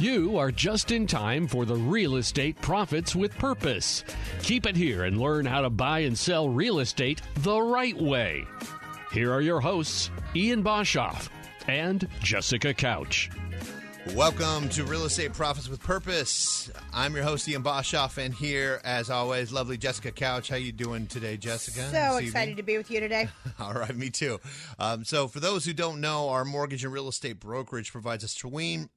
You are just in time for the Real Estate Profits with Purpose. Keep it here and learn how to buy and sell real estate the right way. Here are your hosts, Ian Boshoff and Jessica Couch. Welcome to Real Estate Profits with Purpose. I'm your host, Ian Boshoff, and here, as always, lovely Jessica Couch. How you doing today, Jessica? So excited to be with you today. All right, me too. So for those who don't know, our mortgage and real estate brokerage provides a streamlined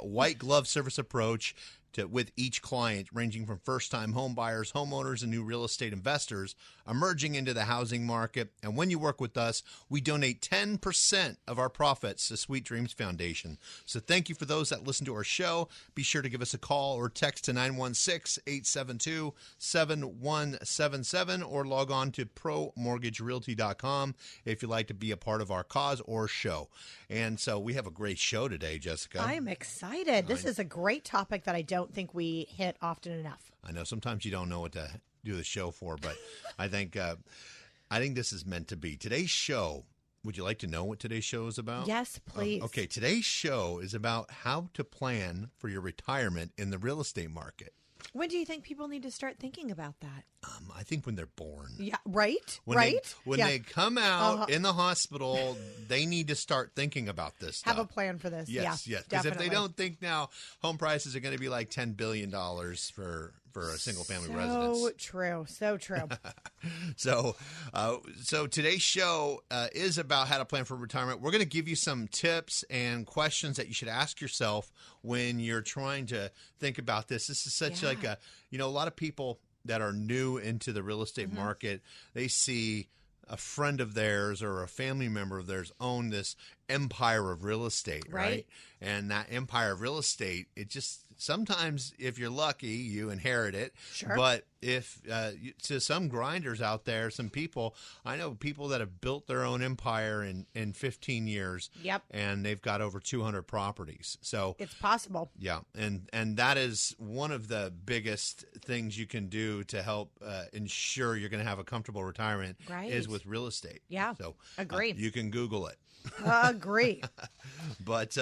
white glove service approach with each client, ranging from first-time home buyers, homeowners, and new real estate investors emerging into the housing market. And when you work with us, we donate 10% of our profits to Sweet Dreams Foundation. So thank you for those that listen to our show. Be sure to give us a call or text to 916-872-7177 or log on to promortgagerealty.com if you'd like to be a part of our cause or show. And so we have a great show today, Jessica. I am excited. This is a great topic that I don't think we hit often enough. I know sometimes you don't know what to do the show for, but I think this is meant to be. Today's show, would you like to know what today's show is about? Yes, please. Okay, today's show is about how to plan for your retirement in the real estate market. When do you think people need to start thinking about that? I think when they're born. Yeah, right? When they come out in the hospital, they need to start thinking about this stuff. Have a plan for this. Yes. Because if they don't think now, home prices are going to be like $10 billion for a single-family residence. So true. So today's show is about how to plan for retirement. We're going to give you some tips and questions that you should ask yourself when you're trying to think about this. This is such like a lot of people that are new into the real estate market, they see a friend of theirs or a family member of theirs own this empire of real estate, right? And that empire of real estate, it just sometimes, if you're lucky, you inherit it. Sure. But if to some grinders out there, some people, I know people that have built their own empire in 15 years. Yep. And they've got over 200 properties. So it's possible. Yeah. And that is one of the biggest things you can do to help ensure you're going to have a comfortable retirement is with real estate. Yeah. So agree. You can Google it. Agree. But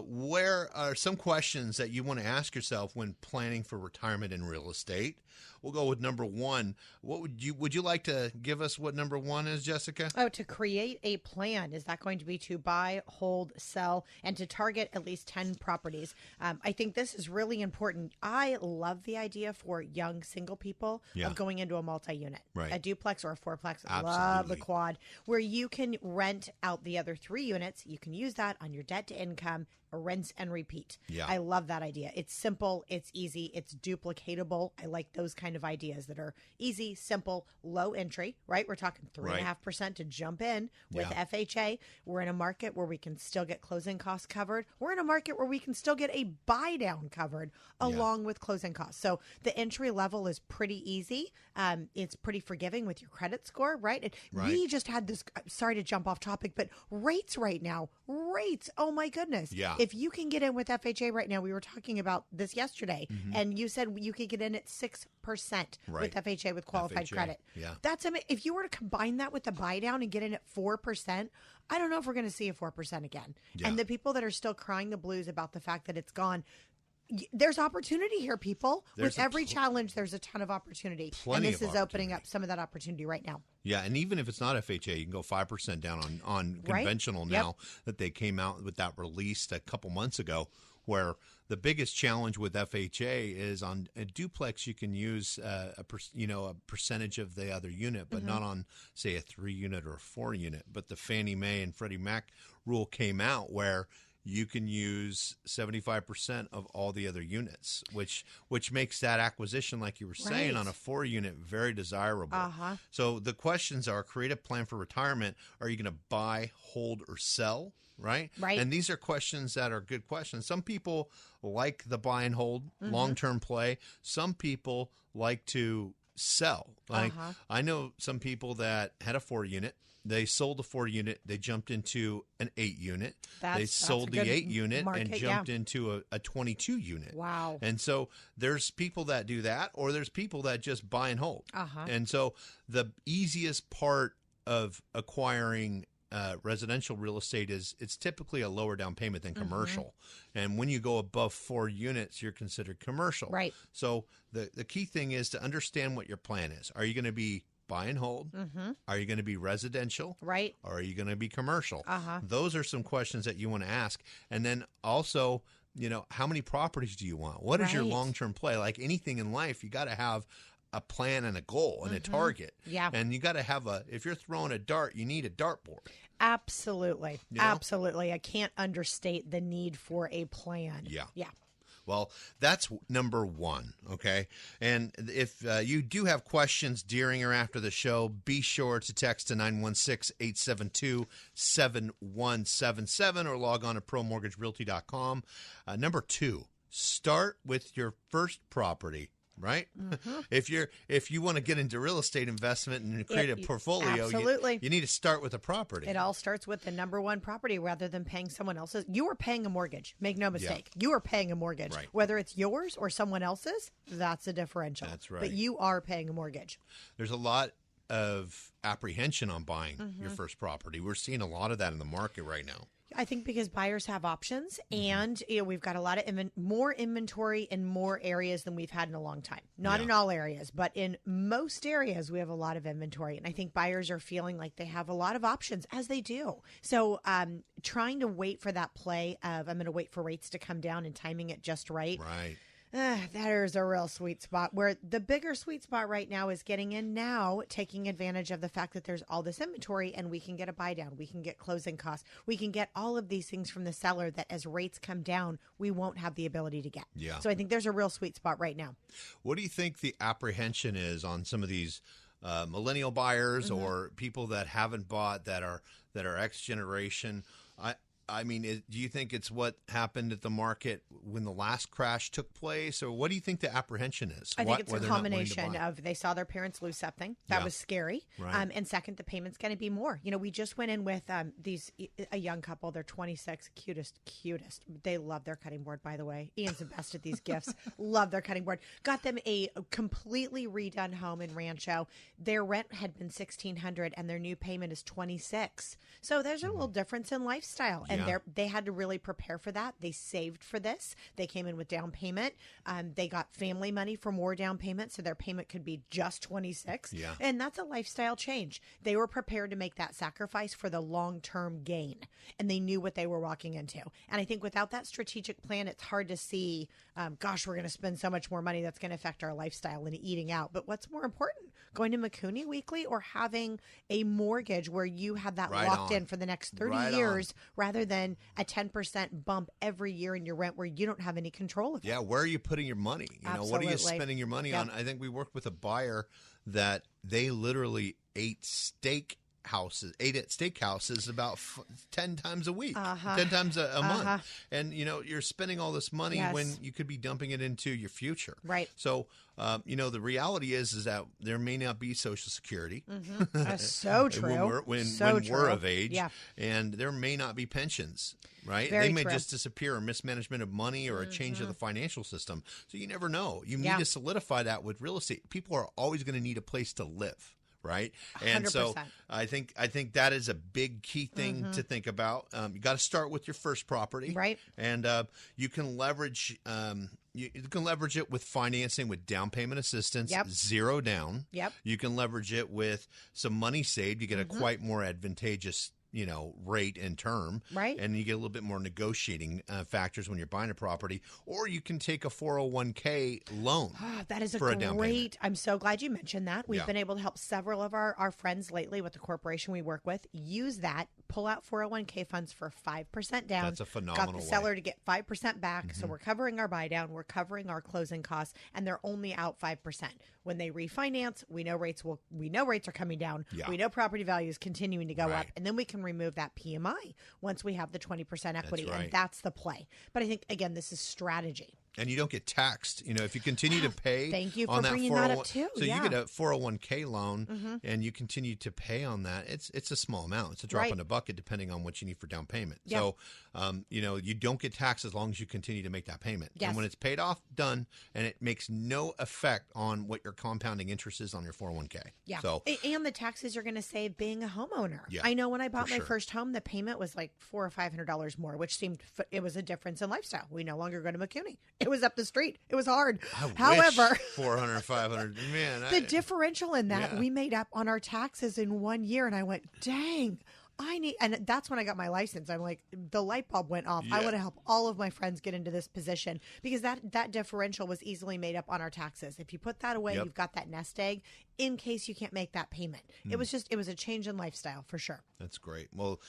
where are some questions that you want to ask yourself when planning for retirement in real estate? We'll go with number one. What would you like to give us what number one is, Jessica? Oh, to create a plan. Is that going to be to buy, hold, sell, and to target at least 10 properties? I think this is really important. I love the idea for young single people of going into a multi-unit, a duplex or a fourplex. I love the quad, where you can rent out the other 3 units. You can use that on your debt to income, rinse and repeat. Yeah. I love that idea. It's simple, it's easy, it's duplicatable. I like those kind of ideas that are easy, simple, low entry, right? We're talking 3.5% to jump in with FHA. We're in a market where we can still get closing costs covered. We're in a market where we can still get a buy down covered along with closing costs. So the entry level is pretty easy. It's pretty forgiving with your credit score, right? And we just had this, sorry to jump off topic, but rates right now, oh my goodness. Yeah. If you can get in with FHA right now, we were talking about this yesterday, and you said you could get in at 6% with FHA with qualified credit. Yeah. That's if you were to combine that with the buy down and get in at 4%, I don't know if we're going to see a 4% again. Yeah. And the people that are still crying the blues about the fact that it's gone, there's opportunity here, people. With every challenge, there's a ton of opportunity. And this is opening up some of that opportunity right now. Yeah, and even if it's not FHA, you can go 5% down on conventional now that they came out with that release a couple months ago, where the biggest challenge with FHA is on a duplex you can use a percentage of the other unit, but not on, say, a 3-unit or a 4-unit. But the Fannie Mae and Freddie Mac rule came out where you can use 75% of all the other units, which makes that acquisition, like you were saying, on a 4-unit very desirable. So the questions are: create a plan for retirement. Are you going to buy, hold, or sell? Right. And these are questions that are good questions. Some people like the buy and hold, long-term play. Some people like to sell. Like I know some people that had a 4-unit. They sold the 4-unit. They jumped into an 8-unit. They sold the 8-unit and jumped into a 22-unit. Wow. And so there's people that do that, or there's people that just buy and hold. And so the easiest part of acquiring residential real estate it's typically a lower down payment than commercial. And when you go above 4 units, you're considered commercial. Right. So the key thing is to understand what your plan is. Are you going to be buy and hold? Are you going to be residential? Right. Or are you going to be commercial? Those are some questions that you want to ask. And then also, how many properties do you want? What is your long-term play? Like anything in life, you got to have a plan and a goal and a target. Yeah. And you got to have if you're throwing a dart, you need a dartboard. Absolutely. Absolutely. I can't understate the need for a plan. Yeah. Yeah. Well, that's number one, okay? And if you do have questions during or after the show, be sure to text to 916-872-7177 or log on to promortgagerealty.com. Number 2, start with your first property. Right? If you want to get into real estate investment and create a portfolio, you need to start with a property. It all starts with the number one property rather than paying someone else's. You are paying a mortgage. Make no mistake. Yeah. You are paying a mortgage. Right. Whether it's yours or someone else's, that's a differential. That's right. But you are paying a mortgage. There's a lot of apprehension on buying your first property. We're seeing a lot of that in the market right now. I think because buyers have options and we've got a lot of more inventory in more areas than we've had in a long time. Not in all areas, but in most areas we have a lot of inventory. And I think buyers are feeling like they have a lot of options, as they do. So trying to wait for that play of I'm going to wait for rates to come down and timing it just right. Right. There's a real sweet spot where the bigger sweet spot right now is getting in now, taking advantage of the fact that there's all this inventory and we can get a buy down. We can get closing costs. We can get all of these things from the seller that as rates come down, we won't have the ability to get. Yeah. So I think there's a real sweet spot right now. What do you think the apprehension is on some of these millennial buyers or people that haven't bought that are X generation? I mean, do you think it's what happened at the market when the last crash took place, or what do you think the apprehension is? I think it's a combination of they saw their parents lose something. That was scary. Right. And second, the payment's going to be more. We just went in with a young couple. They're 26, cutest. They love their cutting board, by the way. Ian's invested these gifts. Love their cutting board. Got them a completely redone home in Rancho. Their rent had been $1,600 and their new payment is $2,600. So there's a little difference in lifestyle. And they had to really prepare for that. They saved for this. They came in with down payment. They got family money for more down payment, so their payment could be just $2,600. Yeah. And that's a lifestyle change. They were prepared to make that sacrifice for the long-term gain, and they knew what they were walking into. And I think without that strategic plan, it's hard to see, gosh, we're going to spend so much more money that's going to affect our lifestyle and eating out. But what's more important, going to McCooney Weekly or having a mortgage where you have that locked in for the next 30 years rather than a 10% bump every year in your rent where you don't have any control of it? Yeah, where are you putting your money? What are you spending your money on? I think we worked with a buyer that they literally ate at steakhouses about 10 times a week, 10 times a month. And, you're spending all this money when you could be dumping it into your future. Right. So, the reality is that there may not be Social Security. That's so true. when true. we're of age. Yeah. And there may not be pensions, right? Very they may true. just disappear, or mismanagement of money, or a change of the financial system. So you never know. You need to solidify that with real estate. People are always going to need a place to live. Right. And 100%. So I think that is a big key thing to think about. You got to start with your first property. Right. And you can leverage you can leverage it with financing with down payment assistance, 0 down. Yep. You can leverage it with some money saved. You get a quite more advantageous rate and term. Right. And you get a little bit more negotiating factors when you're buying a property. Or you can take a 401k loan. That is for a down payment. I'm so glad you mentioned that. We've been able to help several of our friends lately with the corporation we work with use that, pull out 401k funds for 5% down. That's a phenomenal Got the seller to get 5% back. So we're covering our buy down. We're covering our closing costs, and they're only out 5%. When they refinance, we know rates are coming down. Yeah. We know property value is continuing to go Right. up, and then we can remove that PMI once we have the 20% equity, That's right. and that's the play. But I think, again, this is strategy. And you don't get taxed, if you continue to pay. Thank you on for that bringing that up too. So you get a 401k loan, and you continue to pay on that. It's a small amount. It's a drop in the bucket depending on what you need for down payment. Yeah. So, you don't get taxed as long as you continue to make that payment. Yes. And when it's paid off, done, and it makes no effect on what your compounding interest is on your 401k. Yeah. So, and the taxes you're going to save being a homeowner. Yeah, I know when I bought my first home, the payment was like $400 or $500 more, which seemed it was a difference in lifestyle. We no longer go to McCuney. It was up the street. It was hard. However, 400, 500, man. The differential in that we made up on our taxes in 1 year, and I went, dang. And that's when I got my license. I'm like, the light bulb went off. Yeah. I want to help all of my friends get into this position because that differential was easily made up on our taxes. If you put that away, you've got that nest egg in case you can't make that payment. It was a change in lifestyle for sure. That's great. Well,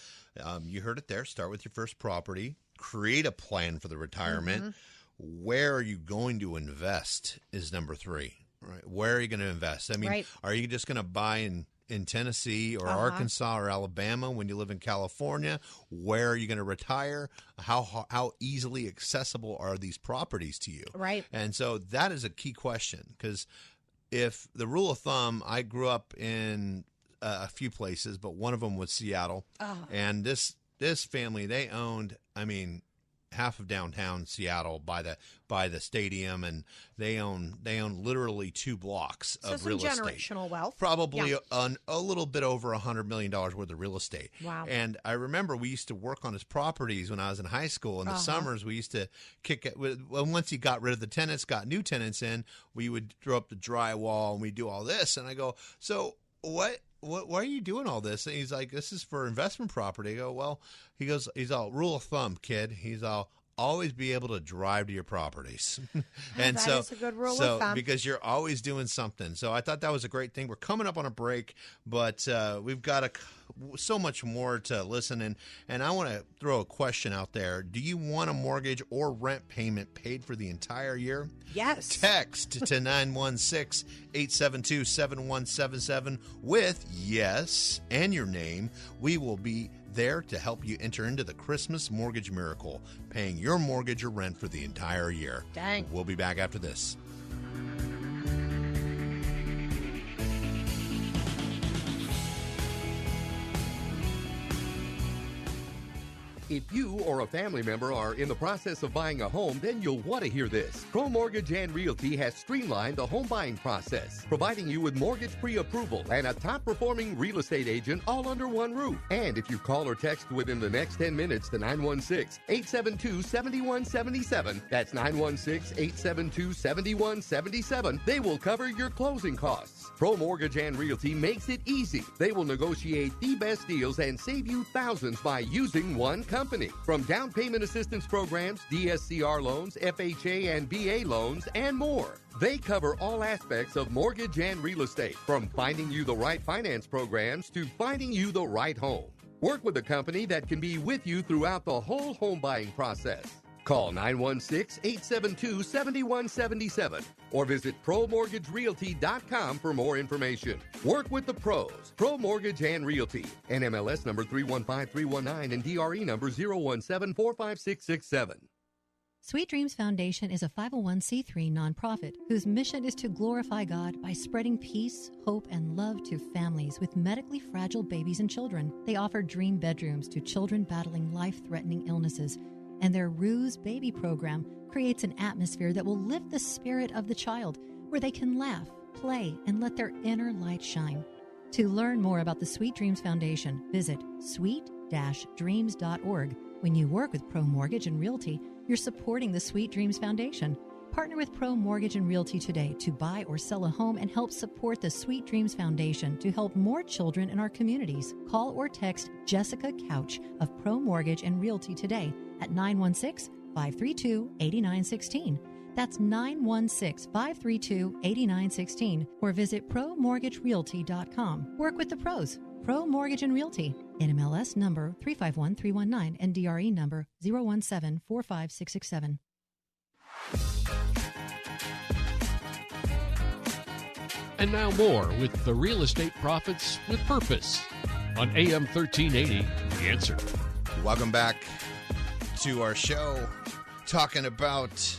you heard it there. Start with your first property. Create a plan for the retirement. Where are you going to invest is number 3. Right? Where are you going to invest? I mean, are you just going to buy in Tennessee or Arkansas or Alabama when you live in California? Where are you going to retire? How easily accessible are these properties to you? Right. And so that is a key question, because if the rule of thumb, I grew up in a few places, but one of them was Seattle. And this family, they owned, half of downtown Seattle by the stadium, and they own literally 2 blocks of real estate. Generational wealth. Probably a little bit over $100 million worth of real estate. Wow. And I remember we used to work on his properties when I was in high school. In the summers, we used to kick it. Once he got rid of the tenants, got new tenants in, we would throw up the drywall and we do all this. And I go, so why are you doing all this? And he's like, this is for investment property. I go, well, he's all, rule of thumb, kid. He's all, always be able to drive to your properties. And that is a good rule of thumb. Because you're always doing something. So I thought that was a great thing. We're coming up on a break, but we've got so much more to listen. And I want to throw a question out there. Do you want a mortgage or rent payment paid for the entire year? Yes. Text to 916-872-7177 with yes and your name. We will be there to help you enter into the Christmas mortgage miracle, paying your mortgage or rent for the entire year. Dang. We'll be back after this. If you or a family member are in the process of buying a home, then you'll want to hear this. Pro Mortgage and Realty has streamlined the home buying process, providing you with mortgage pre-approval and a top-performing real estate agent all under one roof. And if you call or text within the next 10 minutes to 916-872-7177, that's 916-872-7177, they will cover your closing costs. Pro Mortgage and Realty makes it easy. They will negotiate the best deals and save you thousands by using one company. From down payment assistance programs, DSCR loans, FHA and BA loans, and more. They cover all aspects of mortgage and real estate, from finding you the right finance programs to finding you the right home. Work with a company that can be with you throughout the whole home buying process. Call 916-872-7177 or visit ProMortgageRealty.com for more information. Work with the pros. Pro Mortgage and Realty. NMLS number 315319 and DRE number 017456667. Sweet Dreams Foundation is a 501c3 nonprofit whose mission is to glorify God by spreading peace, hope, and love to families with medically fragile babies and children. They offer dream bedrooms to children battling life-threatening illnesses, and their Ruse Baby program creates an atmosphere that will lift the spirit of the child, where they can laugh, play, and let their inner light shine. To learn more about the Sweet Dreams Foundation, visit sweet-dreams.org. When you work with Pro Mortgage and Realty, you're supporting the Sweet Dreams Foundation. Partner with Pro Mortgage and Realty today to buy or sell a home and help support the Sweet Dreams Foundation to help more children in our communities. Call or text Jessica Couch of Pro Mortgage and Realty today at 916-532-8916. That's 916-532-8916, or visit ProMortgageRealty.com. Work with the pros. Pro Mortgage and Realty. NMLS number 351319 and DRE number 0174567. And now more with the Real Estate Profits with Purpose on AM 1380, The Answer. Welcome back to our show, talking about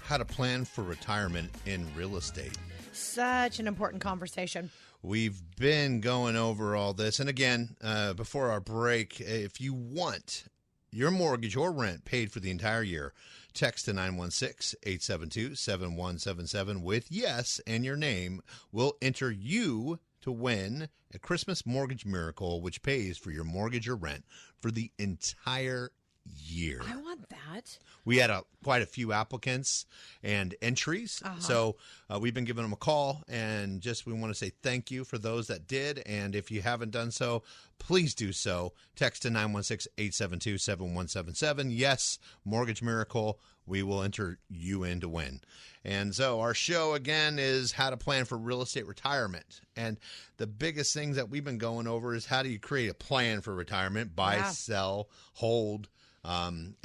how to plan for retirement in real estate. Such an important conversation. We've been going over all this. And again, before our break, if you want your mortgage or rent paid for the entire year, text to 916-872-7177 with yes and your name. We'll enter you to win a Christmas Mortgage Miracle, which pays for your mortgage or rent for the entire year. I want that. We had quite a few applicants and entries, so we've been giving them a call, and we want to say thank you for those that did, and if you haven't done so, please do so. Text to 916-872-7177. Yes, Mortgage Miracle. We will enter you in to win. And so our show, again, is how to plan for real estate retirement. And the biggest things that we've been going over is how do you create a plan for retirement, buy, sell, hold, and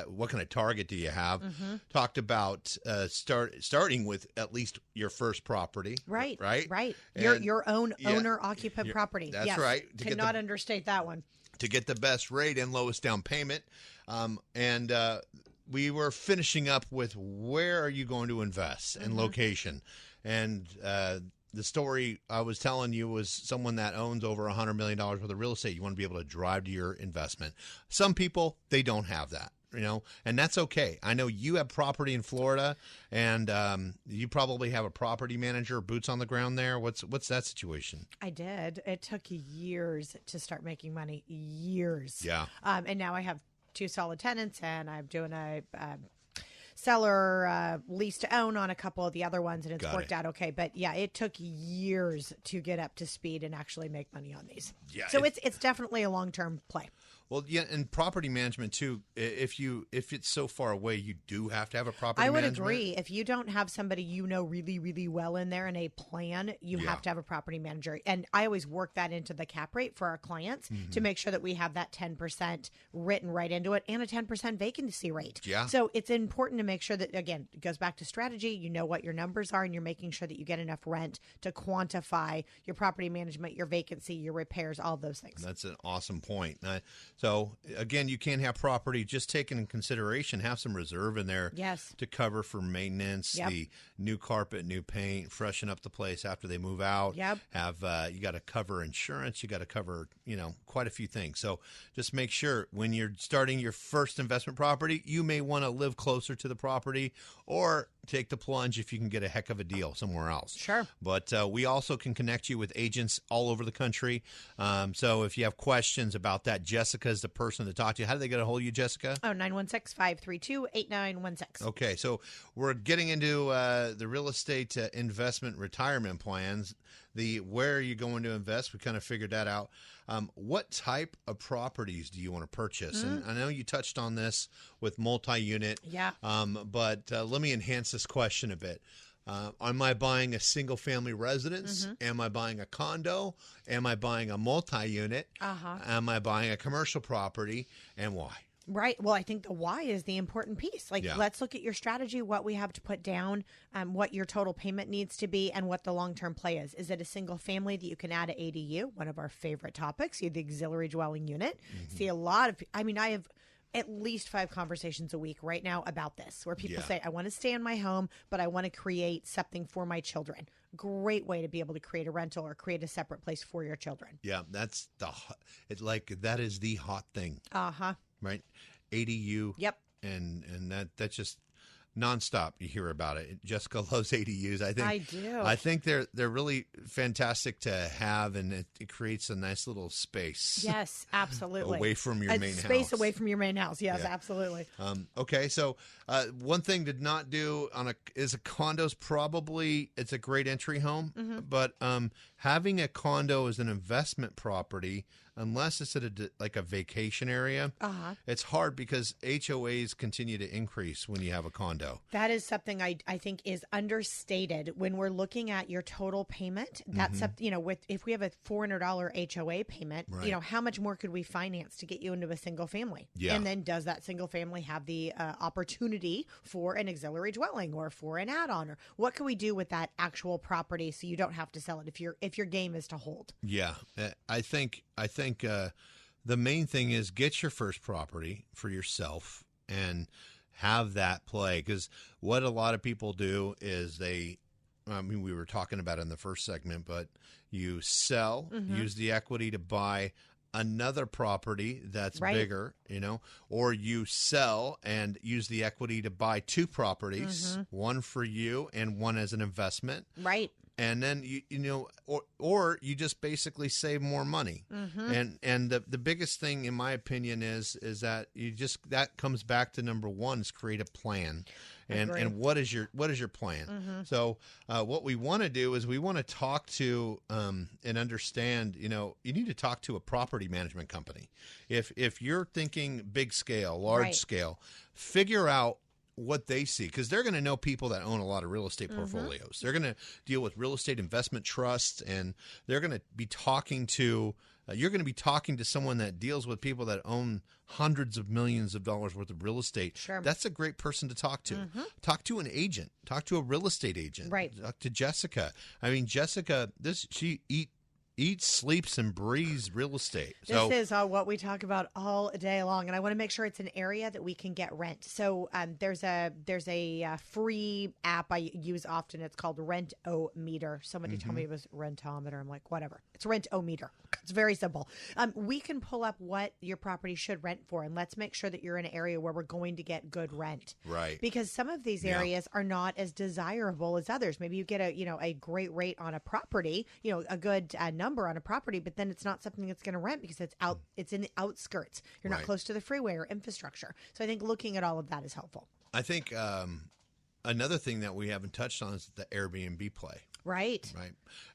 what kind of target do you have? Talked about starting with at least your first property. Right. Your own owner-occupant property. That's right. Cannot understate that one. To get the best rate and lowest down payment. We were finishing up with where are you going to invest and location. And the story I was telling you was someone that owns over $100 million worth of real estate. You want to be able to drive to your investment. Some people, they don't have that, and that's okay. I know you have property in Florida, and you probably have a property manager, boots on the ground there. What's that situation? I did. It took years to start making money. Years. Yeah. And now I have 2 solid tenants, and I'm doing a seller lease to own on a couple of the other ones, and it's worked out okay. But yeah, it took years to get up to speed and actually make money on these. Yeah, so it's definitely a long-term play. Well, yeah, and property management too. If it's so far away, you do have to have a property management. I would agree. If you don't have somebody really, really well in there and a plan, you have to have a property manager. And I always work that into the cap rate for our clients to make sure that we have that 10% written right into it and a 10% vacancy rate. Yeah. So it's important to make sure that, again, it goes back to strategy. You know what your numbers are, and you're making sure that you get enough rent to quantify your property management, your vacancy, your repairs, all those things. That's an awesome point. So, again, you can't have property just taken in consideration. Have some reserve in there to cover for maintenance, the new carpet, new paint, freshen up the place after they move out. Have you got to cover insurance. You got to cover, quite a few things. So just make sure when you're starting your first investment property, you may want to live closer to the property or take the plunge if you can get a heck of a deal somewhere else. Sure. But we also can connect you with agents all over the country. So if you have questions about that, Jessica is the person to talk to. How do they get a hold of you, Jessica? 916-532-8916. Okay, so we're getting into the real estate investment retirement plans. Where are you going to invest? We kind of figured that out. What type of properties do you want to purchase? And I know you touched on this with multi-unit. Yeah. But let me enhance this question a bit. Am I buying a single-family residence? Am I buying a condo? Am I buying a multi-unit? Am I buying a commercial property? And why? Right. Well, I think the why is the important piece. Let's look at your strategy, what we have to put down, what your total payment needs to be, and what the long-term play is. Is it a single family that you can add an ADU? One of our favorite topics, the auxiliary dwelling unit. See a lot of, I have at least 5 conversations a week right now about this, where people say, I want to stay in my home, but I want to create something for my children. Great way to be able to create a rental or create a separate place for your children. Yeah, that is the hot thing. Right? ADU. Yep. And that's just nonstop. You hear about it. Jessica loves ADUs. I do. I think they're really fantastic to have, and it creates a nice little space. Yes, absolutely. Away from your main house. Space away from your main house. Yes, absolutely. Okay, so one thing to not do is a condo's probably it's a great entry home, but having a condo as an investment property, unless it's at a vacation area, it's hard because HOAs continue to increase when you have a condo. That is something I think is understated when we're looking at your total payment. That's if we have a $400 HOA payment, how much more could we finance to get you into a single family? Yeah. And then does that single family have the opportunity for an auxiliary dwelling or for an add-on, or what can we do with that actual property so you don't have to sell it if your game is to hold? Yeah, I think the main thing is get your first property for yourself and have that play, because what a lot of people do is we were talking about it in the first segment, but you sell, use the equity to buy another property that's bigger, or you sell and use the equity to buy two properties, one for you and one as an investment. Right. And then or you just basically save more money. And the biggest thing, in my opinion, is that that comes back to number one, is create a plan. And what is your plan? So what we want to do is we want to talk to and understand. You need to talk to a property management company. If you're thinking big scale, large scale, figure out what they see, because they're going to know people that own a lot of real estate portfolios. They're going to deal with real estate investment trusts, and they're going to be talking to you're going to be talking to someone that deals with people that own hundreds of millions of dollars worth of real estate. Sure. That's a great person to talk to. Talk to an agent. Talk to a real estate agent. Right. Talk to Jessica. I mean, Jessica, she eats, sleeps, and breathes real estate. This is what we talk about all day long, and I want to make sure it's an area that we can get rent. So there's a free app I use often. It's called Rent-O-Meter. Somebody told me it was Rentometer. I'm like, whatever. It's Rent-O-Meter. It's very simple. We can pull up what your property should rent for, and let's make sure that you're in an area where we're going to get good rent. Right. Because some of these areas are not as desirable as others. Maybe you get a great rate on a property, a good number on a property, but then it's not something that's going to rent because it's in the outskirts. You're not close to the freeway or infrastructure. So I think looking at all of that is helpful. I think another thing that we haven't touched on is the Airbnb play. Right.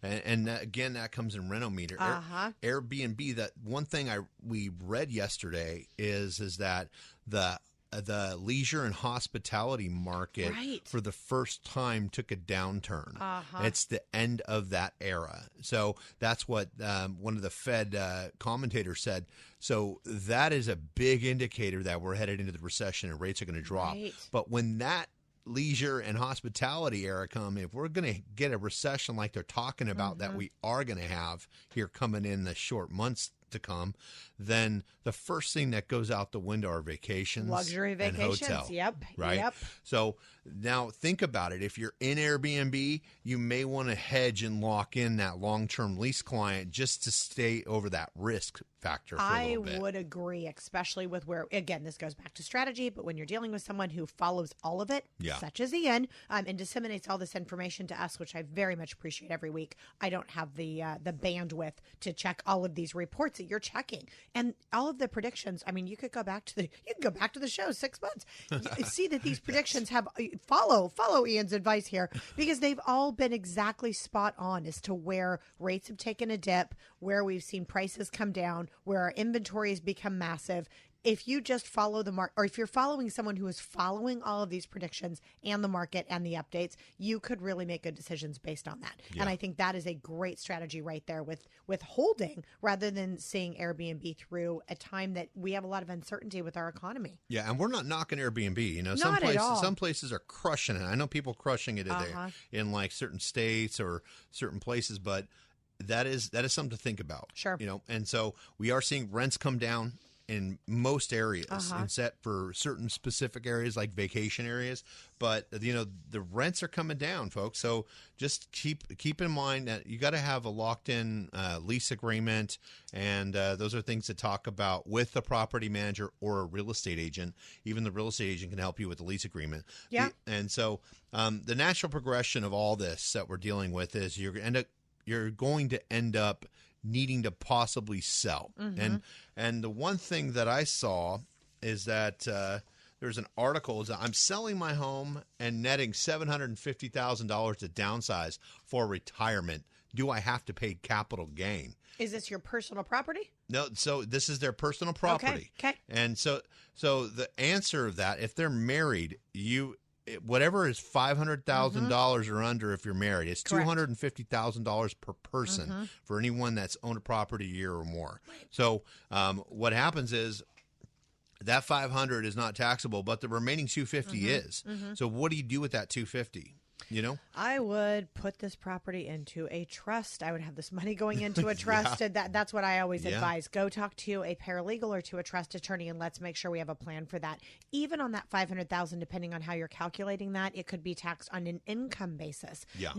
And again, that comes in Rent-O-Meter. Airbnb, that one thing we read yesterday is that the leisure and hospitality market for the first time took a downturn. It's the end of that era. So that's what one of the Fed commentators said. So that is a big indicator that we're headed into the recession and rates are going to drop. But when that leisure and hospitality era come, if we're going to get a recession like they're talking about that we are going to have here coming in the short months to come, then the first thing that goes out the window are vacations, luxury vacations, and hotel, yep. So now think about it. If you're in Airbnb, you may want to hedge and lock in that long-term lease client just to stay over that risk factor for a little bit. I would agree, especially with where, again, this goes back to strategy, but when you're dealing with someone who follows all of it, such as Ian, and disseminates all this information to us, which I very much appreciate every week. I don't have the bandwidth to check all of these reports that you're checking, and all of the predictions. I mean, you can go back to the show 6 months. You see that these predictions have follow Ian's advice here, because they've all been exactly spot on as to where rates have taken a dip, where we've seen prices come down, where our inventory has become massive. If you just follow the market, or if you're following someone who is following all of these predictions and the market and the updates, you could really make good decisions based on that. And I think that is a great strategy right there with holding rather than seeing Airbnb through a time that we have a lot of uncertainty with our economy. Yeah, and we're not knocking Airbnb. Some places are crushing it. I know people crushing it in like certain states or certain places, but that is something to think about. Sure. And so we are seeing rents come down in most areas, and set for certain specific areas like vacation areas. But the rents are coming down, folks. So just keep in mind that you got to have a locked-in lease agreement, and those are things to talk about with the property manager or a real estate agent. Even the real estate agent can help you with the lease agreement. Yeah. And so the natural progression of all this that we're dealing with is you're going to end up needing to possibly sell. And the one thing that I saw is that there's an article is that I'm selling my home and netting $750,000 to downsize for retirement. Do I have to pay capital gain? Is this your personal property? No, so this is their personal property. Okay. And so the answer of that, if they're married, whatever is $500,000 or under, if you're married, it's $250,000 per person for anyone that's owned a property a year or more. So what happens is that $500 is not taxable, but the remaining $250 is. So what do you do with that $250? I would put this property into a trust. I would have this money going into a trust. And that's what I always advise. Go talk to a paralegal or to a trust attorney, and let's make sure we have a plan for that. Even on that $500,000, depending on how you're calculating that, it could be taxed on an income basis. Yeah.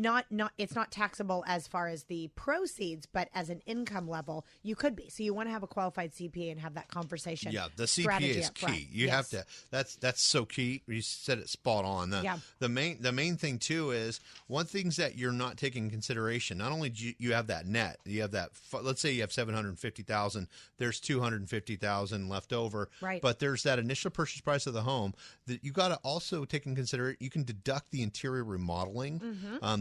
It's not taxable as far as the proceeds, but as an income level, you could be. So you want to have a qualified CPA and have that conversation. Yeah, the CPA is key. You have to. That's so key. You said it spot on. The main thing too is one things that you're not taking in consideration. Not only do you have that net, you have that. Let's say you have $750,000. There's $250,000 left over. Right. But there's that initial purchase price of the home that you got to also take in consideration. You can deduct the interior remodeling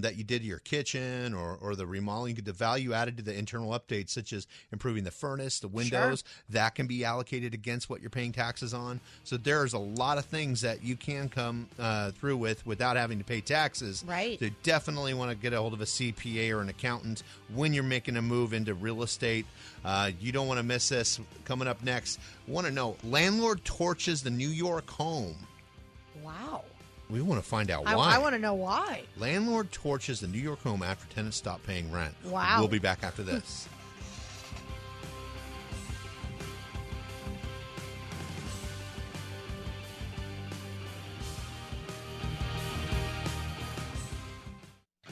that you did to your kitchen or the remodeling. The value added to the internal updates, such as improving the furnace, the windows, that can be allocated against what you're paying taxes on. So there's a lot of things that you can come through without having to pay taxes. Right. So you definitely want to get a hold of a CPA or an accountant when you're making a move into real estate. You don't want to miss this. Coming up next, want to know, landlord torches the New York home. Wow. We want to find out why. I want to know why. Landlord torches the New York home after tenants stop paying rent. Wow. We'll be back after this.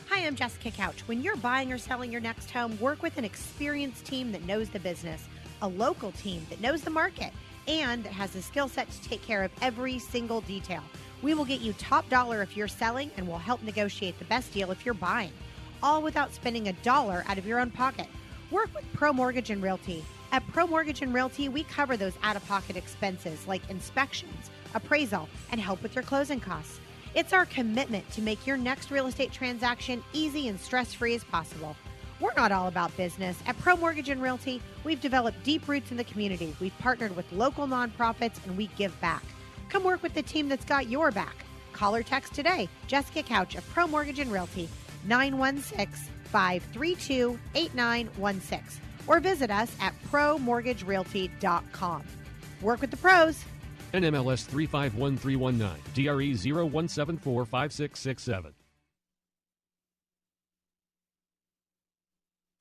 Hi, I'm Jessica Couch. When you're buying or selling your next home, work with an experienced team that knows the business, a local team that knows the market, and that has the skill set to take care of every single detail. We will get you top dollar if you're selling, and we'll help negotiate the best deal if you're buying, all without spending a dollar out of your own pocket. Work with Pro Mortgage and Realty. At Pro Mortgage and Realty, we cover those out-of-pocket expenses like inspections, appraisal, and help with your closing costs. It's our commitment to make your next real estate transaction easy and stress-free as possible. We're not all about business. At Pro Mortgage and Realty, we've developed deep roots in the community. We've partnered with local nonprofits, and we give back. Come work with the team that's got your back. Call or text today. Jessica Couch of Pro Mortgage and Realty, 916-532-8916. Or visit us at promortgagerealty.com. Work with the pros. NMLS 351319, DRE 01745667.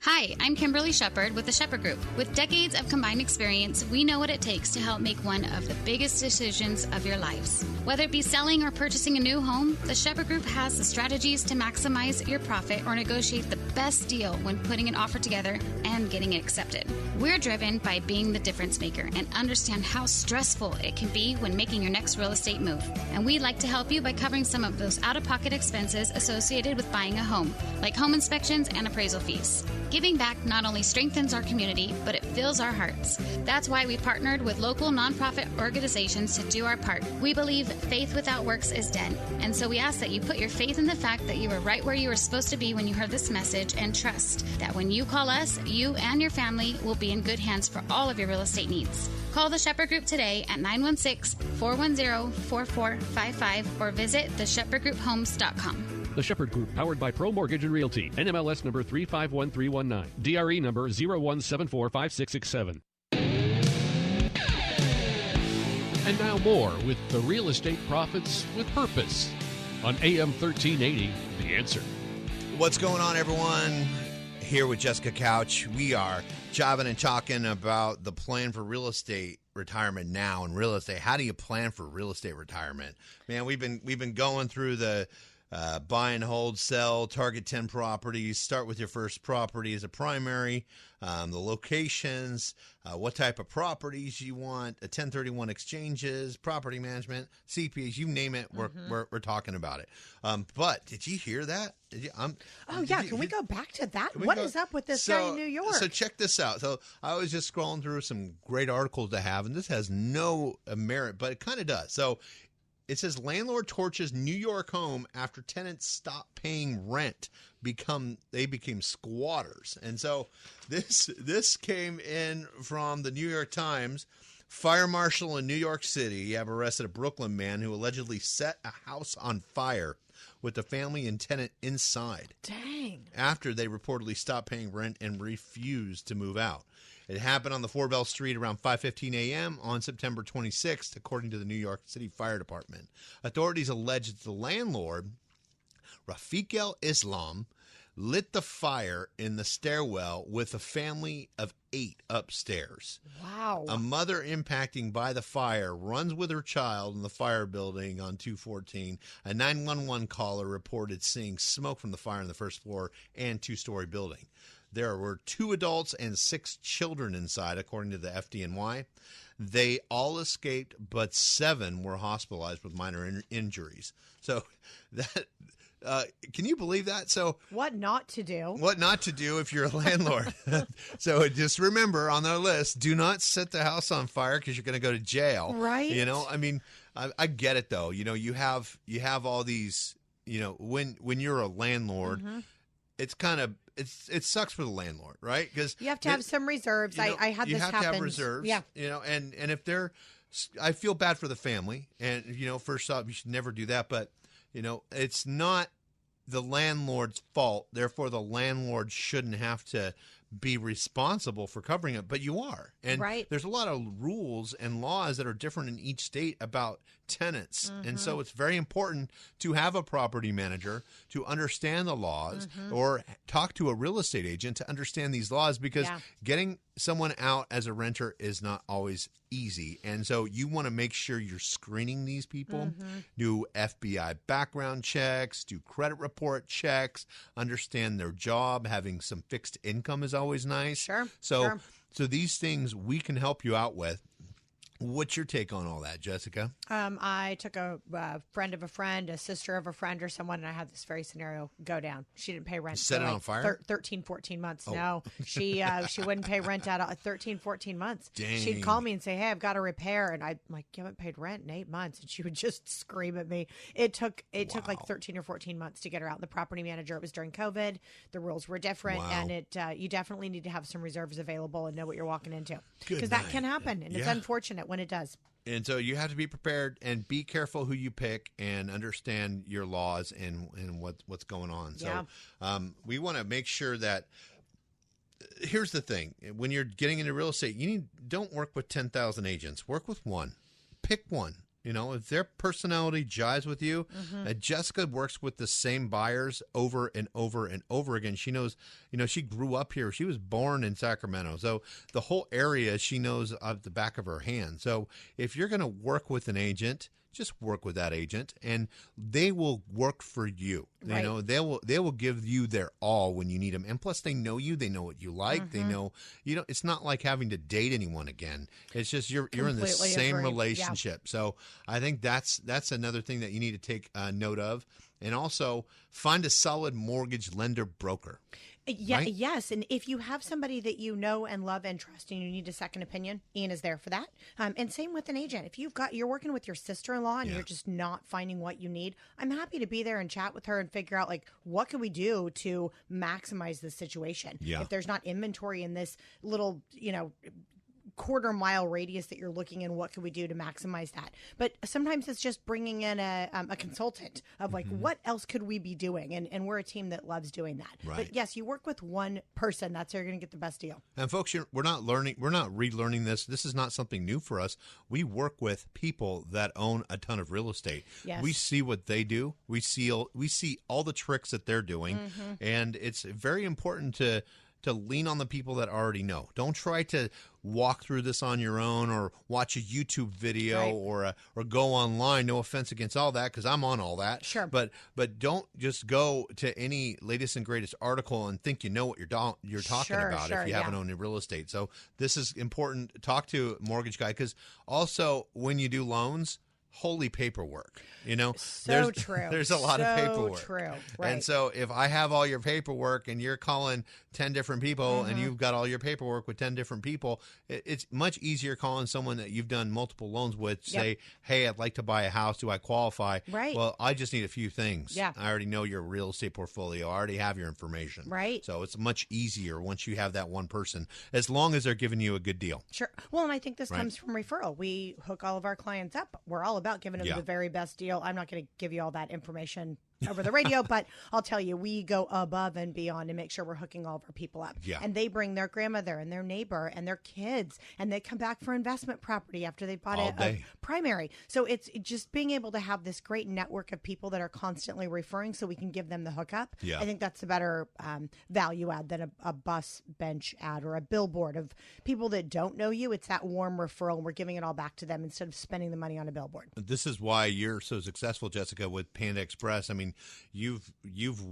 Hi, I'm Kimberly Shepard with the Shepard Group. With decades of combined experience, we know what it takes to help make one of the biggest decisions of your lives. Whether it be selling or purchasing a new home, the Shepard Group has the strategies to maximize your profit or negotiate the best deal when putting an offer together and getting it accepted. We're driven by being the difference maker and understand how stressful it can be when making your next real estate move. And we'd like to help you by covering some of those out-of-pocket expenses associated with buying a home, like home inspections and appraisal fees. Giving back not only strengthens our community, but it fills our hearts. That's why we partnered with local nonprofit organizations to do our part. We believe faith without works is dead, and so we ask that you put your faith in the fact that you were right where you were supposed to be when you heard this message, and trust that when you call us, you and your family will be in good hands for all of your real estate needs. Call the Shepard Group today at 916-410-4455 or visit theshepardgrouphomes.com. The Shepard Group, powered by Pro Mortgage and Realty, NMLS number 351319, DRE number 01745667. And now more with the Real Estate Profits with Purpose on AM 1380, The Answer. What's going on, everyone? Here with Jessica Couch. We are jiving and talking about the plan for real estate retirement now and real estate. How do you plan for real estate retirement? Man, we've been going through the buy and hold, sell, target 10 properties, start with your first property as a primary, the locations, what type of properties you want, 1031 exchanges, property management, CPAs, you name it, we're talking about it. But did you hear that? Can we go back to that? What is up with this guy in New York? So check this out. So I was just scrolling through some great articles to have, and this has no merit, but it kind of does. So it says landlord torches New York home after tenants stop paying rent. They became squatters. And so this came in from the New York Times. Fire marshal in New York City have arrested a Brooklyn man who allegedly set a house on fire with the family and tenant inside. Dang. After they reportedly stopped paying rent and refused to move out. It happened on the Four Bell Street around 5:15 a.m. on September 26th, according to the New York City Fire Department. Authorities allege that the landlord Rafiq el-Islam lit the fire in the stairwell with a family of 8 upstairs. Wow. A mother impacting by the fire runs with her child in the fire building on 214. A 911 caller reported seeing smoke from the fire on the first floor and 2-story building. There were 2 adults and 6 children inside, according to the FDNY. They all escaped, but 7 were hospitalized with minor injuries. So that... can you believe that? So what not to do? What not to do if you're a landlord. So just remember on our list, do not set the house on fire because you're going to go to jail. Right. You know, I mean, I get it though. You know, you have all these, you know, when you're a landlord, it's kind of, it sucks for the landlord, right? Because you have to have some reserves. You know, I had this happen. You have to have reserves. Yeah. You know, and if they're, I feel bad for the family, and you know, first off, you should never do that, but you know, it's not the landlord's fault. Therefore, the landlord shouldn't have to be responsible for covering it, but you are. And there's a lot of rules and laws that are different in each state about tenants. And so it's very important to have a property manager to understand the laws or talk to a real estate agent to understand these laws, because getting someone out as a renter is not always easy. And so you want to make sure you're screening these people, do FBI background checks, do credit report checks, understand their job. Having some fixed income is always nice. Sure. So these things we can help you out with. What's your take on all that, Jessica? I took a friend of a friend, a sister of a friend or someone, and I had this very scenario go down. She didn't pay rent. Set it like on fire? 13, 14 months. Oh. No, she wouldn't pay rent out 13, 14 months. Dang. She'd call me and say, hey, I've got a repair. And I'm like, you haven't paid rent in 8 months. And she would just scream at me. It took like 13 or 14 months to get her out. And the property manager, it was during COVID. The rules were different. And you definitely need to have some reserves available and know what you're walking into. Because that can happen. And it's unfortunate when it does. And so you have to be prepared and be careful who you pick and understand your laws and what's going on. So we want to make sure that, here's the thing. When you're getting into real estate, don't work with 10,000 agents. Work with one. Pick one. You know, if their personality jives with you, Jessica works with the same buyers over and over and over again. She knows, you know, she grew up here. She was born in Sacramento. So the whole area she knows at the back of her hand. So if you're going to work with an agent, just work with that agent and they will work for you. You know, they will give you their all when you need them. And plus they know you, they know what you like. They know, you know, it's not like having to date anyone again. It's just, you're in the same relationship. So I think that's another thing that you need to take note of. And also find a solid mortgage lender broker. Yeah, right? Yes. And if you have somebody that you know and love and trust and you need a second opinion, Ian is there for that. And same with an agent. If you're working with your sister-in-law and you're just not finding what you need, I'm happy to be there and chat with her and figure out, like, what can we do to maximize the situation? Yeah. If there's not inventory in this little, you know, quarter-mile radius that you're looking in, what can we do to maximize that? But sometimes it's just bringing in a consultant of like, what else could we be doing? And we're a team that loves doing that. Right. But yes, you work with one person. That's how you're going to get the best deal. And folks, we're not relearning this. This is not something new for us. We work with people that own a ton of real estate. Yes. We see what they do. We see all the tricks that they're doing. And it's very important to lean on the people that already know. Don't try to walk through this on your own or watch a YouTube video or go online. No offense against all that, because I'm on all that. Sure. But don't just go to any latest and greatest article and think you know what you're talking about if you haven't owned any real estate. So this is important. Talk to a mortgage guy, because also when you do loans, holy paperwork, you know, there's a lot of paperwork. True. Right. And so if I have all your paperwork and you're calling 10 different people and you've got all your paperwork with 10 different people, it's much easier calling someone that you've done multiple loans with, say, hey, I'd like to buy a house. Do I qualify? Right. Well, I just need a few things. Yeah. I already know your real estate portfolio. I already have your information. Right. So it's much easier once you have that one person, as long as they're giving you a good deal. Sure. Well, and I think this comes from referral. We hook all of our clients up. We're all about giving them the very best deal. I'm not going to give you all that information over the radio, but I'll tell you, we go above and beyond to make sure we're hooking all of our people up. Yeah. And they bring their grandmother and their neighbor and their kids, and they come back for investment property after they bought a primary. So it's just being able to have this great network of people that are constantly referring so we can give them the hookup. Yeah. I think that's a better value add than a bus bench ad or a billboard of people that don't know you. It's that warm referral, and we're giving it all back to them instead of spending the money on a billboard. This is why you're so successful, Jessica, with Panda Express. I mean, you've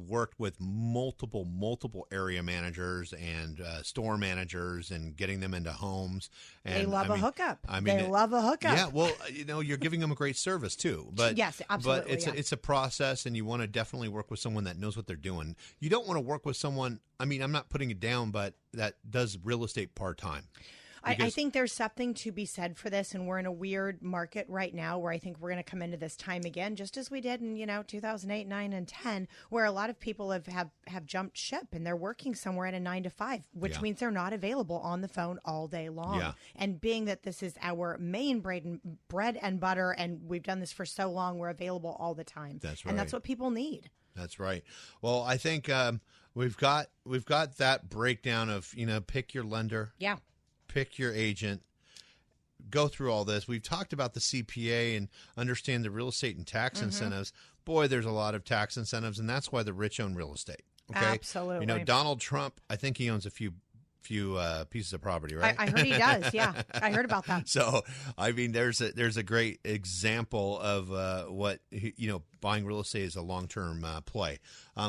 worked with multiple area managers and store managers and getting them into homes. And they love a hookup. They love a hookup. Yeah, well, you're giving them a great service too. But yes, absolutely. But it's a process, and you want to definitely work with someone that knows what they're doing. You don't want to work with someone. I mean, I'm not putting it down, but that does real estate part-time. I think there's something to be said for this, and we're in a weird market right now where I think we're going to come into this time again, just as we did in 2008, 9, and 10, where a lot of people have jumped ship and they're working somewhere at a 9 to 5, which means they're not available on the phone all day long. Yeah. And being that this is our main bread and butter, and we've done this for so long, we're available all the time. That's right. And that's what people need. That's right. Well, I think we've got that breakdown of pick your lender. Yeah. Pick your agent, go through all this. We've talked about the CPA and understand the real estate and tax incentives. Boy, there's a lot of tax incentives, and that's why the rich own real estate. Okay? Absolutely. Donald Trump, I think he owns a few pieces of property, right? I heard he does. Yeah, I heard about that. So, I mean, there's a great example of what buying real estate is a long-term play.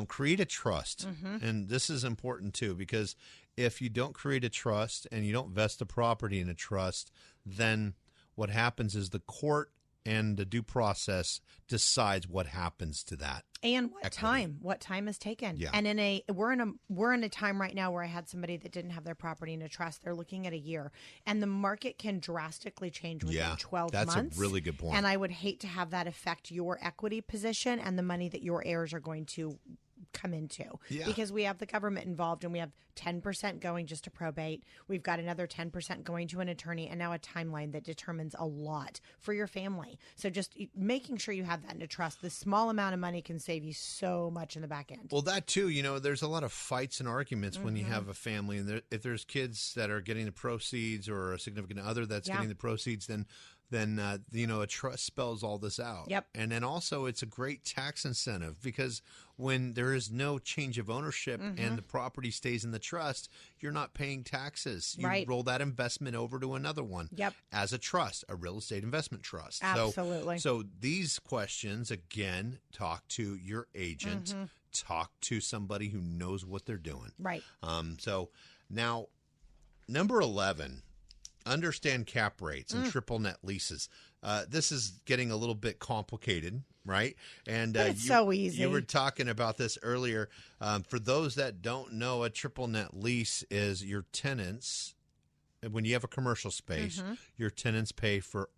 Create a trust, and this is important too, because if you don't create a trust and you don't vest the property in a trust, then what happens is the court and the due process decides what happens to that. And what time is taken. Yeah. And we're in a time right now where I had somebody that didn't have their property in a trust. They're looking at a year, and the market can drastically change within 12 months. That's a really good point. And I would hate to have that affect your equity position and the money that your heirs are going to come into, because we have the government involved, and we have 10% going just to probate. We've got another 10% going to an attorney, and now a timeline that determines a lot for your family. So just making sure you have that in a trust. The small amount of money can save you so much in the back end. Well, that too, there's a lot of fights and arguments when you have a family, and if there's kids that are getting the proceeds or a significant other that's getting the proceeds, then a trust spells all this out. Yep. And then also it's a great tax incentive, because when there is no change of ownership and the property stays in the trust, you're not paying taxes. You roll that investment over to another one as a trust, a real estate investment trust. Absolutely. So these questions, again, talk to your agent, talk to somebody who knows what they're doing. Right. So now, number 11, understand cap rates and triple net leases. This is getting a little bit complicated, right? And it's so easy. You were talking about this earlier. For those that don't know, a triple net lease is your tenants. When you have a commercial space, your tenants pay for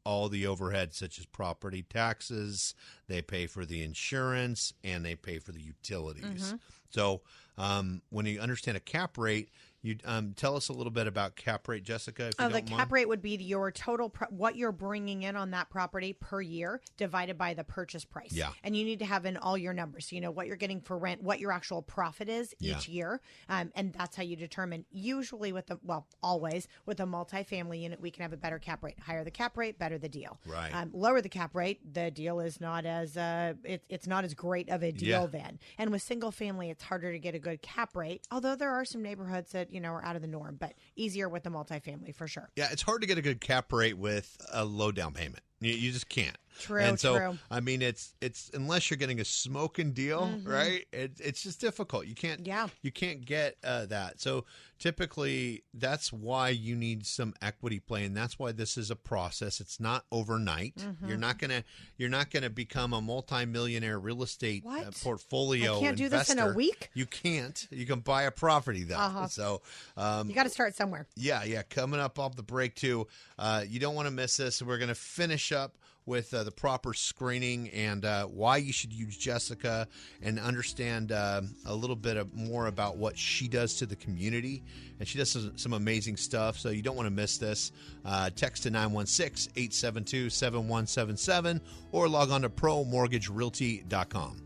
all the overhead, such as property taxes. They pay for the insurance, and they pay for the utilities. So when you understand a cap rate, you tell us a little bit about cap rate, Jessica, if you don't mind. The cap rate would be your total, what you're bringing in on that property per year divided by the purchase price. Yeah. And you need to have in all your numbers. So you know what you're getting for rent, what your actual profit is each year. And that's how you determine, usually always with a multifamily unit, we can have a better cap rate. Higher the cap rate, better the deal. Right. Lower the cap rate, the deal is not as, it's not as great of a deal then. And with single family, it's harder to get a good cap rate, although there are some neighborhoods that are out of the norm, but easier with the multifamily for sure. Yeah, it's hard to get a good cap rate with a low down payment. You just can't. True. And so, I mean, it's unless you're getting a smoking deal, right? It's just difficult. You can't. Yeah. You can't get that. So typically, that's why you need some equity play, and that's why this is a process. It's not overnight. You're not gonna become a multimillionaire real estate portfolio. I can't do investor. this in a week. You can't. You can buy a property though. So you got to start somewhere. Yeah. Coming up off the break too. You don't want to miss this. We're gonna finish up with the proper screening and why you should use Jessica, and understand a little bit more about what she does to the community. And she does some amazing stuff, so you don't want to miss this. Text to 916-872-7177 or log on to promortgagerealty.com.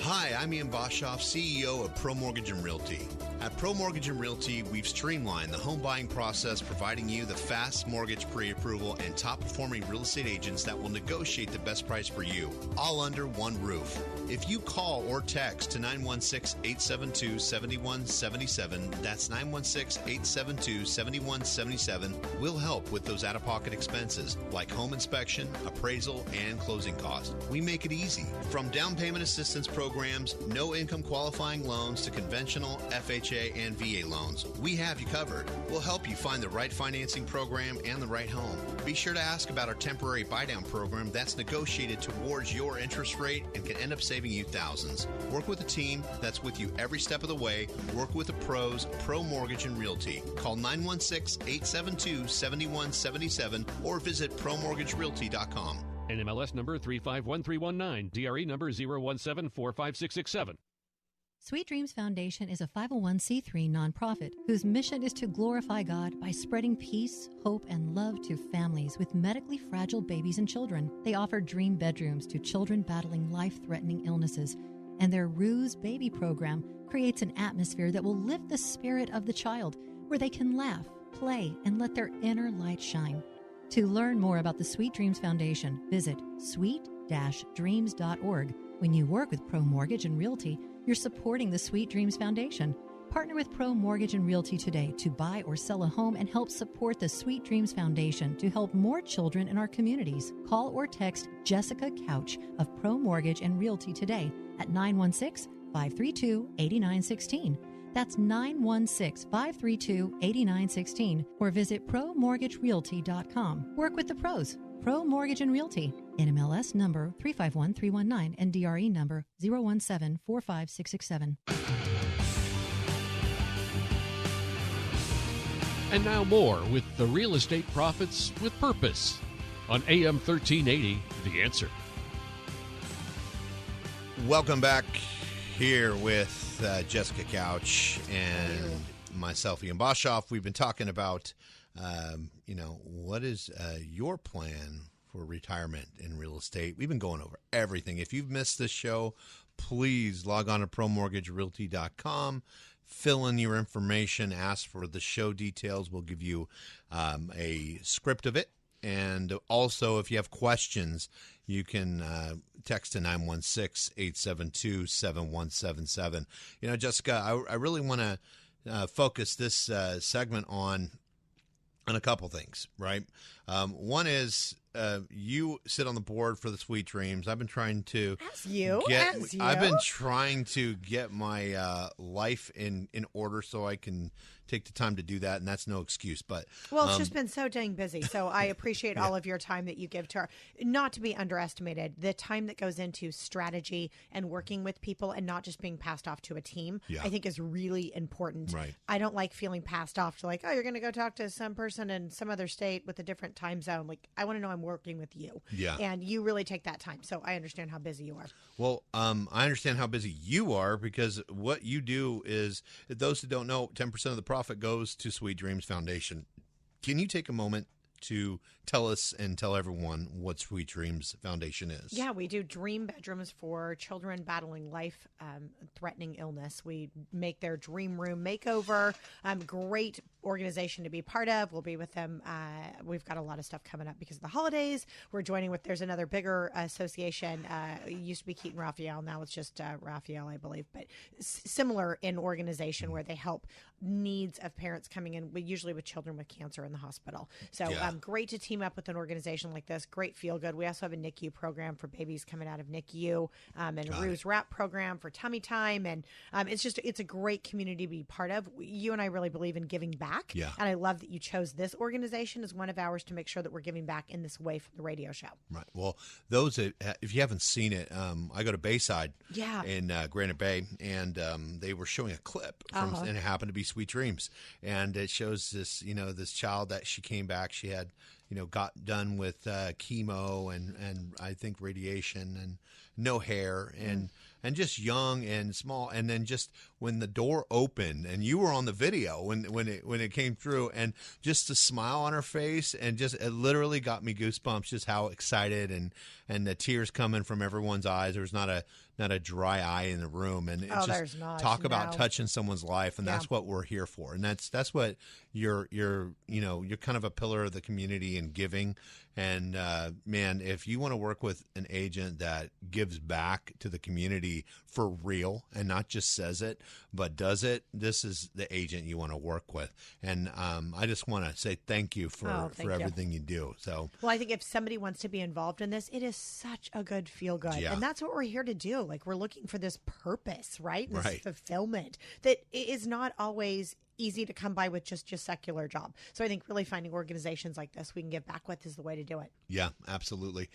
Hi, I'm Ian Boshoff, CEO of Pro Mortgage and Realty. At Pro Mortgage and Realty, we've streamlined the home buying process, providing you the fast mortgage pre-approval and top-performing real estate agents that will negotiate the best price for you, all under one roof. If you call or text to 916-872-7177, that's 916-872-7177, we'll help with those out-of-pocket expenses like home inspection, appraisal, and closing costs. We make it easy. From down payment assistance programs, no income qualifying loans to conventional FHA and VA loans, we have you covered. We'll help you find the right financing program and the right home. Be sure to ask about our temporary buy-down program that's negotiated towards your interest rate and can end up saving you thousands. Work with a team that's with you every step of the way. Work with the pros, Pro Mortgage and Realty. Call 916-872-7177 or visit promortgagerealty.com. NMLS number 351319, DRE number 017456667. Sweet Dreams Foundation is a 501c3 nonprofit whose mission is to glorify God by spreading peace, hope, and love to families with medically fragile babies and children. They offer dream bedrooms to children battling life-threatening illnesses, and their Ruse Baby program creates an atmosphere that will lift the spirit of the child, where they can laugh, play, and let their inner light shine. To learn more about the Sweet Dreams Foundation, visit sweet-dreams.org. When you work with Pro Mortgage and Realty, you're supporting the Sweet Dreams Foundation. Partner with Pro Mortgage and Realty today to buy or sell a home and help support the Sweet Dreams Foundation to help more children in our communities. Call or text Jessica Couch of Pro Mortgage and Realty today at 916-532-8916. That's 916-532-8916, or visit promortgagerealty.com. Work with the pros. Pro Mortgage and Realty. NMLS number 351319 and DRE number 0174567. And now more with the Real Estate Profits with Purpose on AM 1380, The Answer. Welcome back here with Jessica Couch and myself, Ian Boshoff. We've been talking about, what is your plan for retirement in real estate? We've been going over everything. If you've missed this show, please log on to promortgagerealty.com, fill in your information, ask for the show details. We'll give you a script of it. And also, if you have questions, you can text to 916-872-7177. Jessica, I really want to focus this segment on a couple things, right? One is you sit on the board for the Sweet Dreams. I've been trying to I've been trying to get my life in order so I can take the time to do that, and that's no excuse. But it's just been so dang busy. So I appreciate all of your time that you give to our, not to be underestimated, the time that goes into strategy and working with people and not just being passed off to a team, I think is really important. Right. I don't like feeling passed off to you're going to go talk to some person in some other state with a different time zone. I want to know I'm working with you. Yeah. And you really take that time. So I understand how busy you are. Well, I understand how busy you are, because what you do is, those who don't know, 10% of the profit goes to Sweet Dreams Foundation. Can you take a moment to tell us and tell everyone what Sweet Dreams Foundation is? Yeah, we do dream bedrooms for children battling life-threatening illness. We make their dream room makeover. Great organization to be part of. We'll be with them. We've got a lot of stuff coming up because of the holidays. We're joining with, there's another bigger association. It used to be Keaton Raphael. Now it's just Raphael, I believe. But similar in organization where they help needs of parents coming in, usually with children with cancer in the hospital. So great to team up with an organization like this. Great feel good. We also have a NICU program for babies coming out of NICU, and a Ruse Wrap program for tummy time. And it's a great community to be part of. You and I really believe in giving back. Yeah. And I love that you chose this organization as one of ours to make sure that we're giving back in this way from the radio show. Right. Well, those, if you haven't seen it, I go to Bayside in Granite Bay, and they were showing a clip from, and it happened to be Sweet Dreams. And it shows this, this child that she came back. She had, got done with chemo and I think radiation and no hair. And and just young and small. And then just when the door opened, and you were on the video when it came through, and just the smile on her face, and just it literally got me goosebumps. Just how excited and the tears coming from everyone's eyes. There was not a dry eye in the room, and it's just there's not. talk about No. touching someone's life, and that's what we're here for, and that's what you're kind of a pillar of the community and giving. And man, if you want to work with an agent that gives back to the community for real and not just says it but does it, this is the agent you want to work with. And I just want to say thank you for everything you do. So, well, I think if somebody wants to be involved in this, it is such a good feel good, and that's what we're here to do. Like, we're looking for this purpose, right? This fulfillment that is not always easy to come by with just your secular job. So I think really finding organizations like this we can give back with is the way to do it. Yeah, absolutely.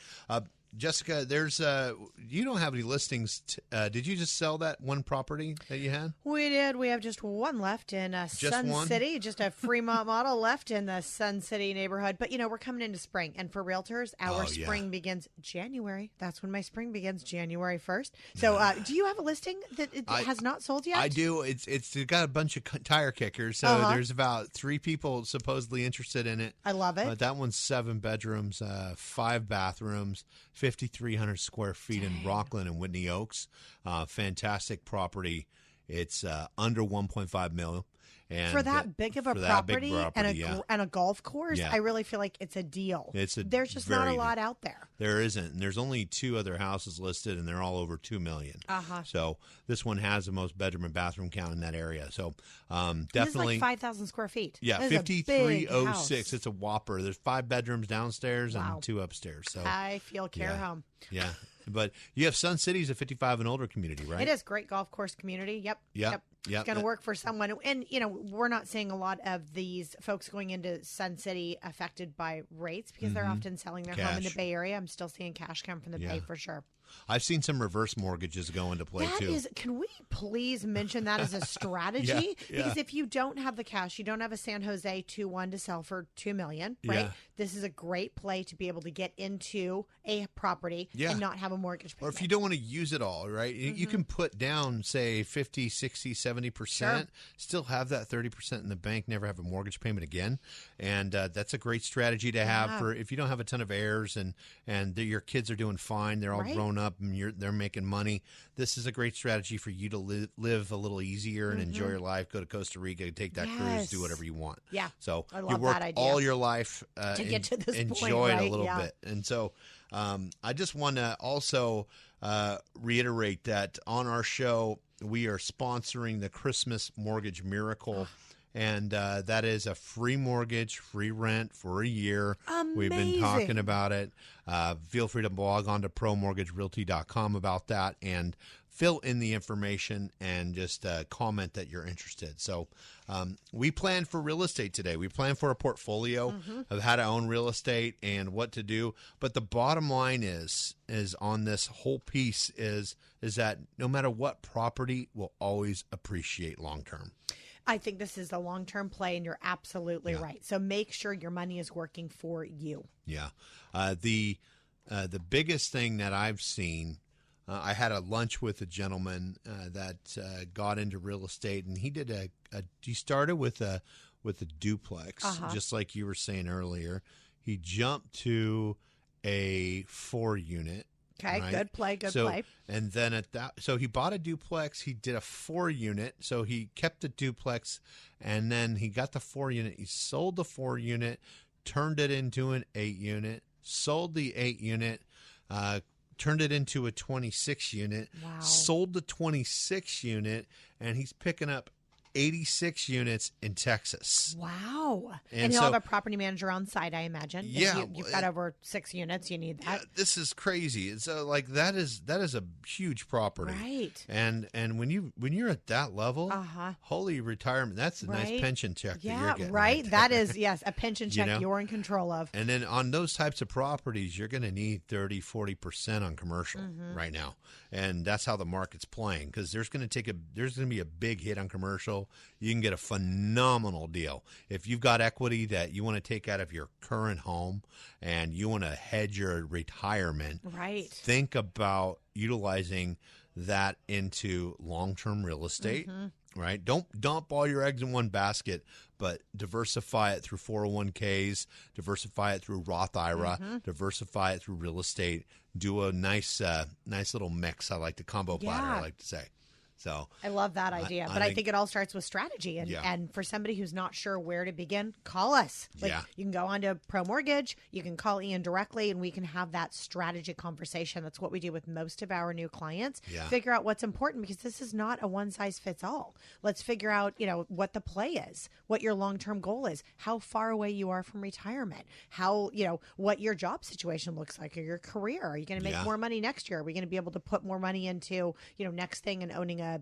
Jessica, there's you don't have any listings. Did you just sell that one property that you had? We did. We have just one left in Sun City, just a Fremont model left in the Sun City neighborhood. But, we're coming into spring. And for realtors, our spring begins January. That's when my spring begins, January 1st. So do you have a listing that has not sold yet? I do. It's got a bunch of tire kickers. So there's about 3 people supposedly interested in it. I love it. That one's 7 bedrooms, 5 bathrooms, 5,300 square feet in Rockland and Whitney Oaks. Fantastic property. It's under $1.5 million. And for that big of a property, and a golf course, I really feel like it's a deal. There's just not a lot out there. There isn't. And there's only 2 other houses listed, and they're all over $2 million. So this one has the most bedroom and bathroom count in that area. So definitely. This is like 5,000 square feet. Yeah, 5,306. It's a whopper. There's 5 bedrooms downstairs and 2 upstairs. So I feel care home. Yeah. But you have Sun City's a 55 and older community, right? It is. Great golf course community. Yep. It's going to work for someone. And, we're not seeing a lot of these folks going into Sun City affected by rates because they're often selling their home in the Bay Area. I'm still seeing cash come from the Bay for sure. I've seen some reverse mortgages go into play too. Can we please mention that as a strategy? Because if you don't have the cash, you don't have a San Jose 2-1 to sell for $2 million, right? Yeah. This is a great play to be able to get into a property and not have a mortgage payment. Or if you don't want to use it all, right? You can put down, say, 50, 60, 70%, still have that 30% in the bank, never have a mortgage payment again. And that's a great strategy to have for if you don't have a ton of heirs and your kids are doing fine, they're all grown up and they're making money. This is a great strategy for you to live a little easier and enjoy your life. Go to Costa Rica, take that cruise, do whatever you want. Yeah. So I love you work that idea. all your life to get to this enjoy point, it a little bit. And so I just want to also reiterate that on our show, we are sponsoring the Christmas Mortgage Miracle. And that is a free mortgage, free rent for a year. Amazing. We've been talking about it. Feel free to log on to promortgagerealty.com about that and fill in the information and just comment that you're interested. So we plan for real estate today. We plan for a portfolio of how to own real estate and what to do. But the bottom line is on this whole piece is that no matter what, property will always appreciate long term. I think this is a long-term play, and you're absolutely right. So make sure your money is working for you. Yeah. The biggest thing that I've seen, I had a lunch with a gentleman that got into real estate, and he he started with a duplex, just like you were saying earlier. He jumped to a 4-unit. Okay, right? Good play. And then so he bought a duplex. He did a 4-unit. So he kept the duplex, and then he got the 4-unit. He sold the 4-unit, turned it into an 8-unit, sold the 8-unit, turned it into a 26-unit, sold the 26-unit, and he's picking up 86 units in Texas. Wow. And he'll have a property manager on site, I imagine. Yeah. You've got over 6 units. You need that. Yeah, this is crazy. It's that is a huge property. Right. And when you're at that level, holy retirement, that's a nice pension check that you're getting. Right. That is, yes, a pension check you're in control of. And then on those types of properties, you're going to need 30, 40% on commercial right now. And that's how the market's playing, because there's going to be a big hit on commercial. You can get a phenomenal deal. If you've got equity that you want to take out of your current home and you want to hedge your retirement, think about utilizing that into long-term real estate, right? Don't dump all your eggs in one basket, but diversify it through 401ks, diversify it through Roth IRA, diversify it through real estate. Do a nice little mix. I like the combo platter, I like to say. So I love that idea, but I think it all starts with strategy. And for somebody who's not sure where to begin, call us. You can go on to Pro Mortgage, you can call Ian directly, and we can have that strategy conversation. That's what we do with most of our new clients. Figure out what's important, because this is not a one size fits all. Let's figure out, what the play is, what your long-term goal is, how far away you are from retirement, how, what your job situation looks like, or your career. Are you going to make more money next year? Are we going to be able to put more money into, next thing and owning a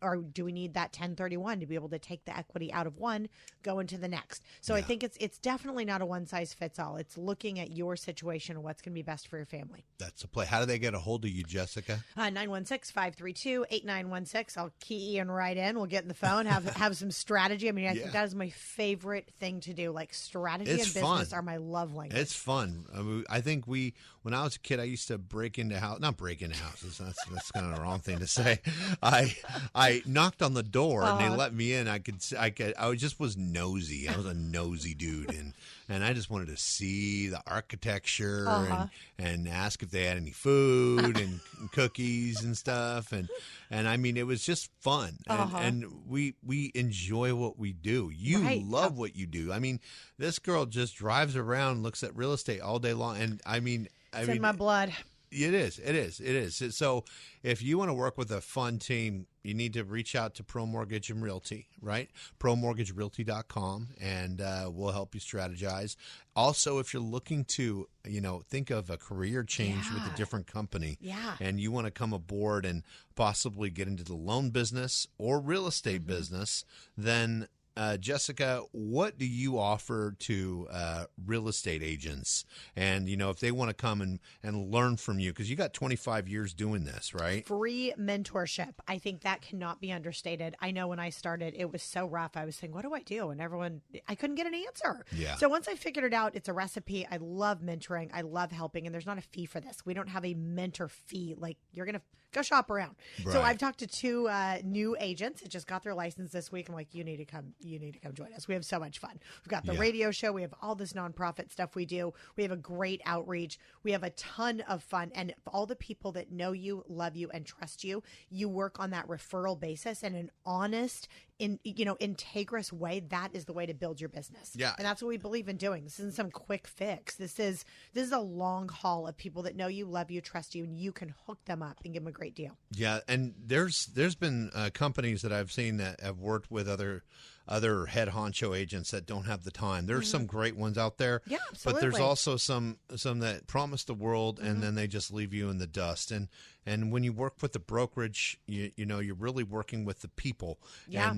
or do we need that 1031 to be able to take the equity out of one, go into the next? So I think it's definitely not a one size fits all. It's looking at your situation and what's going to be best for your family. That's the play. How do they get a hold of you, Jessica? 916-532-8916. I'll key Ian right in. We'll get in the phone, have some strategy. I mean, I think that is my favorite thing to do. Like strategy and business are my love language. It's fun. I think when I was a kid, I used to not break into houses. That's kind of the wrong thing to say. I knocked on the door and they let me in. I was nosy. I was a nosy dude, and I just wanted to see the architecture and ask if they had any food and cookies and stuff. And I mean, it was just fun. And we enjoy what we do. You love what you do. I mean, this girl just drives around, looks at real estate all day long. And it's in my blood. It is. So if you want to work with a fun team, you need to reach out to Pro Mortgage and Realty, right? ProMortgageRealty.com, and we'll help you strategize. Also, if you're looking to, think of a career change with a different company, and you want to come aboard and possibly get into the loan business or real estate business, then Jessica, what do you offer to real estate agents? And, if they want to come and learn from you, because you got 25 years doing this, right? Free mentorship. I think that cannot be understated. I know when I started, it was so rough. I was saying, what do I do? And I couldn't get an answer. So once I figured it out, it's a recipe. I love mentoring. I love helping. And there's not a fee for this. We don't have a mentor fee. Like, you're going to go shop around. So I've talked to two new agents that just got their license this week. I'm like, you need to come join us. We have so much fun. We've got the radio show. We have all this nonprofit stuff we do. We have a great outreach. We have a ton of fun. And all the people that know you, love you, and trust you, you work on that referral basis and an honest, integrous way. That is the way to build your business. And that's what we believe in doing. This isn't some quick fix. This is a long haul of people that know you, love you, trust you, and you can hook them up and give them a great deal. Yeah. And there's been companies that I've seen that have worked with other head honcho agents that don't have the time. There's some great ones out there. Yeah, absolutely. But there's also some that promise the world and then they just leave you in the dust. And when you work with the brokerage, you're really working with the people.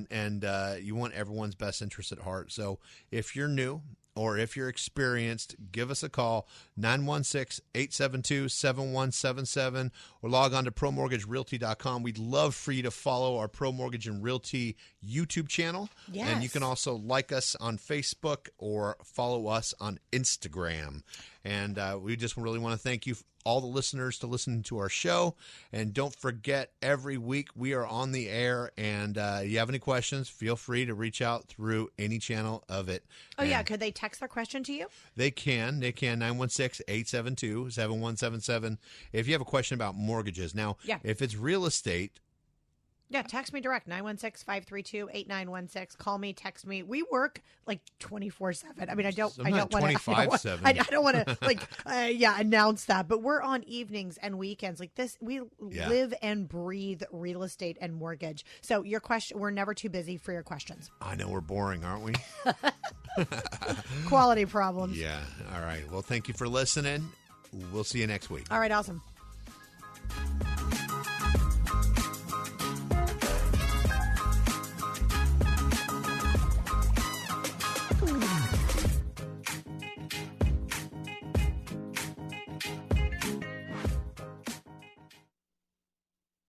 And you want everyone's best interest at heart. So if you're new or if you're experienced, give us a call, 916-872-7177, or log on to ProMortgageRealty.com. We'd love for you to follow our Pro Mortgage and Realty YouTube channel. Yes. And you can also like us on Facebook or follow us on Instagram. And we just really want to thank you, all the listeners, to listen to our show. And don't forget, every week we are on the air. And you have any questions, feel free to reach out through any channel of it. Could they text their question to you? They can. 916-872-7177. If you have a question about mortgages. Now, if it's real estate, text me direct, 916-532-8916. Call me, text me. We work like 24/7. I mean, I don't want to announce that, but we're on evenings and weekends like this. We live and breathe real estate and mortgage. So your question, we're never too busy for your questions. I know we're boring, aren't we? Quality problems. Yeah. All right. Well, thank you for listening. We'll see you next week. All right. Awesome.